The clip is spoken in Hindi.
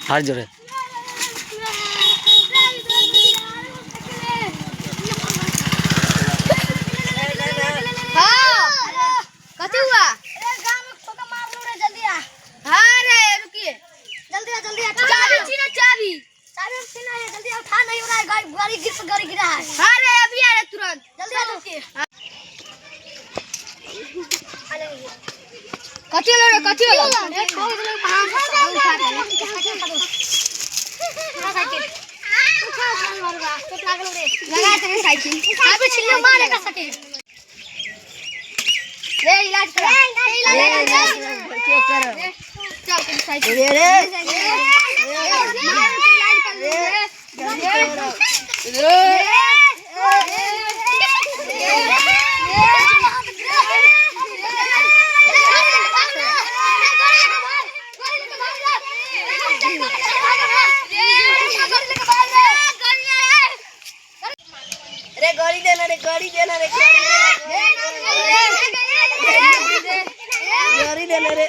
हाथ जोड़े गाड़ी गिरा है। अरे अभी आ रहे तुरंत जल्दी आ रुकिए। कथी लो रे कथी लो एक खो गेलो बाहर उठा के साइकिल उठा मारवा चोट लागल रे लगा के साइकिल अभी छिल्लो मारे का सके रे इलाज करा क्यों कर चल के साइकिल रे इलाज कर रे गाड़ी देना रे गाड़ी देना रे गाड़ी देना रे